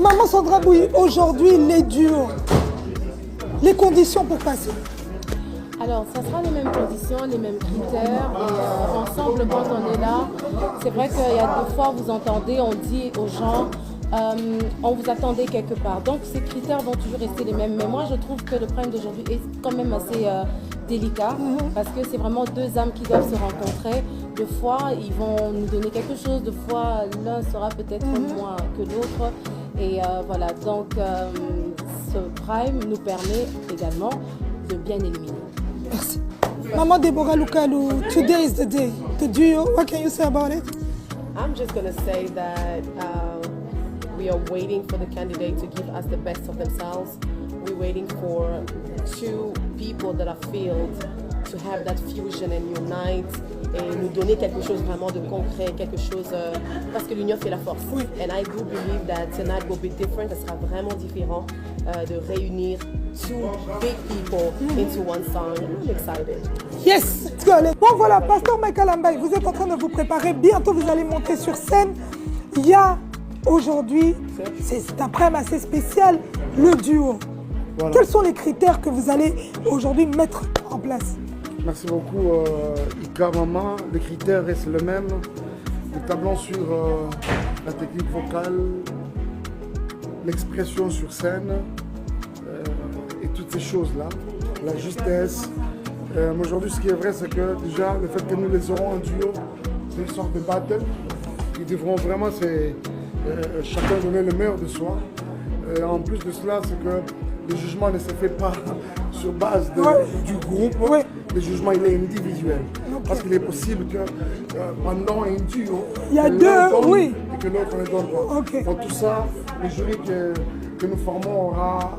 Maman Sandra Bouy, aujourd'hui, les duos, les conditions pour passer. Alors, ça sera les mêmes conditions, les mêmes critères. Et ensemble, quand on est là, c'est vrai qu'il y a des fois, vous entendez, on dit aux gens, on vous attendait quelque part. Donc, ces critères vont toujours rester les mêmes. Mais moi, je trouve que le problème d'aujourd'hui est quand même assez délicat parce que c'est vraiment deux âmes qui doivent se rencontrer. Deux fois, ils vont nous donner quelque chose. Deux fois, l'un sera peut-être moins que l'autre. Et voilà, donc ce prime nous permet également de bien éliminer. Merci. Maman Deborah Lukalu, today is the day. The duo, what can you say about it? I'm just going to say that we are waiting for the candidate to give us the best of themselves. We're waiting for two people that are filled to have that fusion and unite et nous donner quelque chose vraiment de concret, quelque chose parce que l'union fait la force. Oui. And I do believe that tonight will be different. Ça sera vraiment différent de réunir two big people into one song. I'm excited. Yes, let's go. Bon voilà, Pasteur Michael Ambaye, vous êtes en train de vous préparer. Bientôt, vous allez monter sur scène. Il y a aujourd'hui, c'est un prime assez spécial, le duo. Voilà. Quels sont les critères que vous allez aujourd'hui mettre en place? Merci beaucoup, Ika Maman. Les critères restent les mêmes. Nous tablons sur la technique vocale, l'expression sur scène et toutes ces choses-là, la justesse. Aujourd'hui, ce qui est vrai, c'est que déjà, le fait que nous les aurons en duo, c'est une sorte de battle. Ils devront vraiment chacun donner le meilleur de soi. En plus de cela, c'est que le jugement ne se fait pas sur base du groupe. Oui. Le jugement, il est individuel. Okay. Parce qu'il est possible que pendant un duo, il y a deux, oui, et que l'autre ne donne pas. Okay. Dans tout ça, le jury que nous formons aura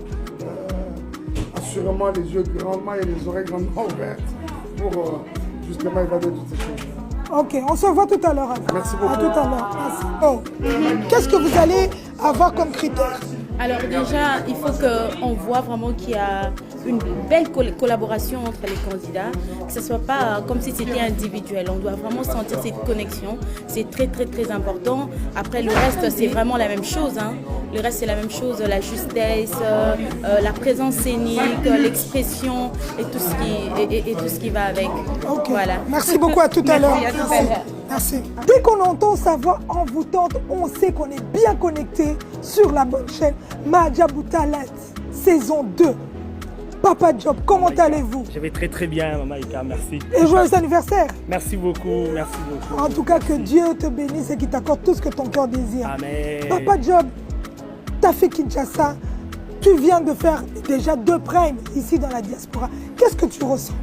assurément les yeux grandement et les oreilles grandement ouvertes pour justement évaluer toutes ces choses. Ok, on se voit tout à l'heure. Merci beaucoup. À tout à l'heure. Merci. Oh. Qu'est-ce que vous allez avoir comme critère? Alors déjà, il faut qu'on voit vraiment qu'il y a une belle collaboration entre les candidats, que ce ne soit pas comme si c'était individuel. On doit vraiment sentir cette connexion. C'est très très très important. Après le reste, c'est vraiment la même chose. Hein. Le reste, c'est la même chose. La justesse, la présence scénique, l'expression et tout ce qui va avec. Okay. Voilà. Merci beaucoup, à tout à l'heure. Merci. Merci. Dès qu'on entend sa voix envoûtante, on sait qu'on est bien connecté sur la bonne chaîne. Madjabou Talent, saison 2. Papa Job, comment allez-vous? Je vais très très bien, Maman Ika, merci. Et joyeux anniversaire. Merci beaucoup, merci beaucoup. En tout cas, que Dieu te bénisse et qu'il t'accorde tout ce que ton cœur désire. Amen. Papa Job, tu as fait Kinshasa. Tu viens de faire déjà 2 primes ici dans la diaspora. Qu'est-ce que tu ressens?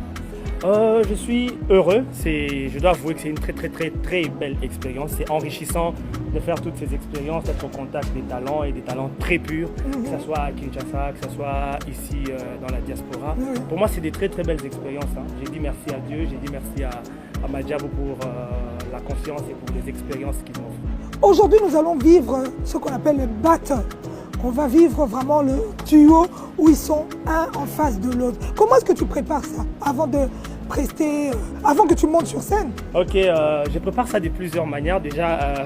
Je suis heureux. Je dois avouer que c'est une très très très très belle expérience. C'est enrichissant de faire toutes ces expériences, d'être au contact des talents et des talents très purs, que ce soit à Kinshasa, que ce soit ici dans la diaspora. Pour moi, c'est des très très belles expériences. Hein. J'ai dit merci à Dieu, j'ai dit merci à Madjabou pour la confiance et pour les expériences qu'ils m'offrent. Aujourd'hui, nous allons vivre ce qu'on appelle le battle. On va vivre vraiment le duo où ils sont un en face de l'autre. Comment est-ce que tu prépares ça avant de prester, avant que tu montes sur scène? Ok, je prépare ça de plusieurs manières. Déjà,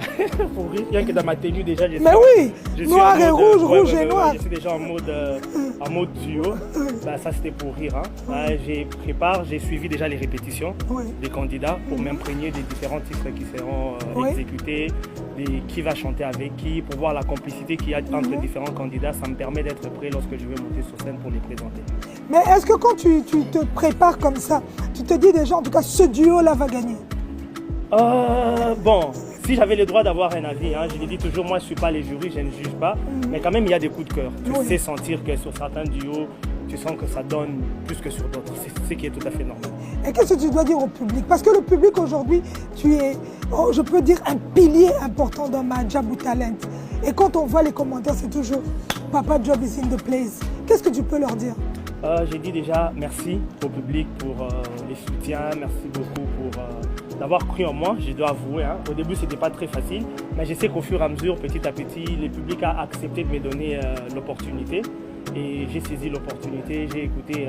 pour rire, rien que dans ma tenue, déjà, je suis noir et rouge, rouge et noir. Je suis déjà en mode duo. Bah, ça, c'était pour rire. Hein. J'ai suivi déjà les répétitions des candidats pour m'imprégner des différents titres qui seront exécutés, qui va chanter avec qui, pour voir la complicité qu'il y a entre différents candidats. Ça me permet d'être prêt lorsque je vais monter sur scène pour les présenter. Mais est-ce que quand tu te prépares comme ça, tu te dis déjà, en tout cas, ce duo-là va gagner? Bon, si j'avais le droit d'avoir un avis, hein, je le dis toujours, moi je ne suis pas les jurys, je ne juge pas, mais quand même il y a des coups de cœur. Tu sais sentir que sur certains duos, tu sens que ça donne plus que sur d'autres. C'est ce qui est tout à fait normal. Et qu'est-ce que tu dois dire au public? Parce que le public aujourd'hui, tu es, je peux dire, un pilier important dans Madjabou Talent. Et quand on voit les commentaires, c'est toujours « Papa Job is in the place ». Qu'est-ce que tu peux leur dire? J'ai dit déjà merci au public pour les soutiens, merci beaucoup pour d'avoir cru en moi, je dois avouer. Hein. Au début, ce n'était pas très facile, mais je sais qu'au fur et à mesure, petit à petit, le public a accepté de me donner l'opportunité. Et j'ai saisi l'opportunité, j'ai écouté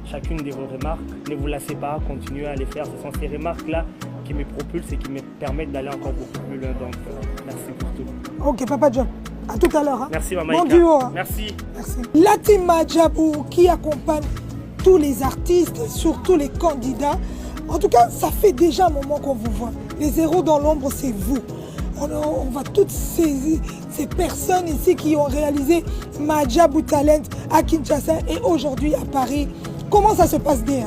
chacune de vos remarques. Ne vous lassez pas, continuez à les faire. Ce sont ces remarques-là qui me propulsent et qui me permettent d'aller encore beaucoup plus loin. Donc, merci pour tout. Ok, Papa Job, À tout à l'heure. Hein. Merci, Mamaïka. Bon duo. Hein. Merci. Merci. La team Madjabou qui accompagne tous les artistes, surtout les candidats. En tout cas, ça fait déjà un moment qu'on vous voit. Les héros dans l'ombre, c'est vous. On voit toutes ces personnes ici qui ont réalisé Madjabou Talent à Kinshasa et aujourd'hui à Paris. Comment ça se passe bien?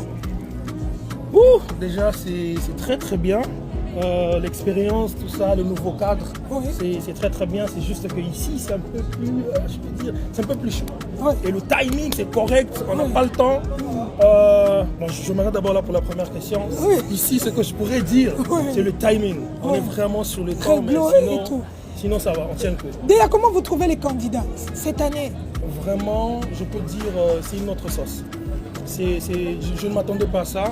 Déjà, c'est très très bien. L'expérience, tout ça, le nouveau cadre, Oui. c'est très très bien. C'est juste que ici, c'est un peu plus, je peux dire, c'est un peu plus chaud. Oui. Et le timing, c'est correct. On n'a pas le temps. Bon, je m'arrête d'abord là pour la première question. Oui. Ici, ce que je pourrais dire, Oui. c'est le timing. On Oui. est vraiment sur le Très temps, mais glorieux et sinon, tout. sinon ça va, on tient le coup. Déjà, comment vous trouvez les candidats cette année? Vraiment, je peux dire, c'est une autre sauce. Je ne m'attendais pas à ça.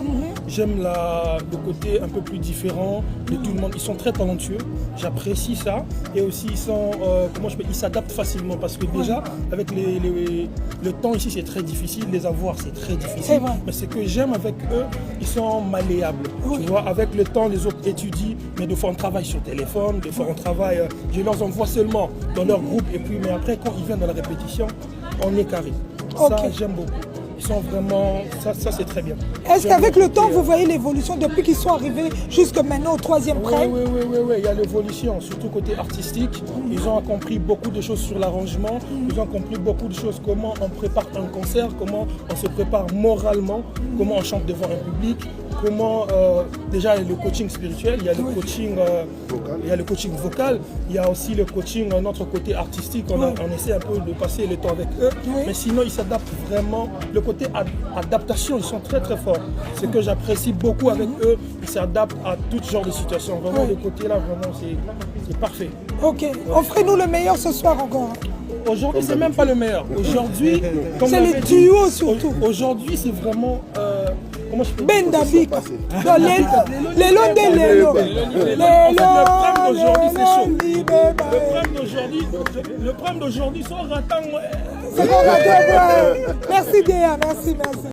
J'aime le côté un peu plus différent de tout le monde. Ils sont très talentueux, j'apprécie ça. Et aussi, ils s'adaptent facilement parce que déjà, avec le temps ici, c'est très difficile. Les avoir, c'est très difficile. C'est vrai. Mais ce que j'aime avec eux, ils sont malléables. Oui. Tu vois, avec le temps, les autres étudient, mais des fois on travaille sur téléphone, des fois on travaille, je leur envoie seulement dans leur groupe. Et puis, mais après, quand ils viennent dans la répétition, on est carré. Ok. Ça, j'aime beaucoup. Ils sont vraiment... Ça c'est très bien. Est-ce J'aime qu'avec beaucoup. le temps, vous voyez l'évolution depuis qu'ils sont arrivés jusque maintenant au 3e prime? Oui, il y a l'évolution, surtout côté artistique. Ils ont compris beaucoup de choses sur l'arrangement. Ils ont compris beaucoup de choses, comment on prépare un concert, comment on se prépare moralement, comment on chante devant un public, comment déjà il y a le coaching spirituel, il y a le coaching il y a le coaching vocal, il y a aussi le coaching notre côté artistique. On essaie un peu de passer le temps avec eux, mais sinon ils s'adaptent vraiment. Le côté adaptation, ils sont très très forts. Ce que j'apprécie beaucoup avec eux, ils s'adaptent à tout genre de situation. Vraiment le côté là, vraiment c'est parfait. Ok, offrez-nous le meilleur ce soir encore. Aujourd'hui, c'est même pas le meilleur. Aujourd'hui, comme C'est on les avait dit, duos surtout. Aujourd'hui, c'est vraiment. Comment je peux dire? Bendabika. Lelo de Lelo. Le problème d'aujourd'hui, son ratant. Merci Déa, merci.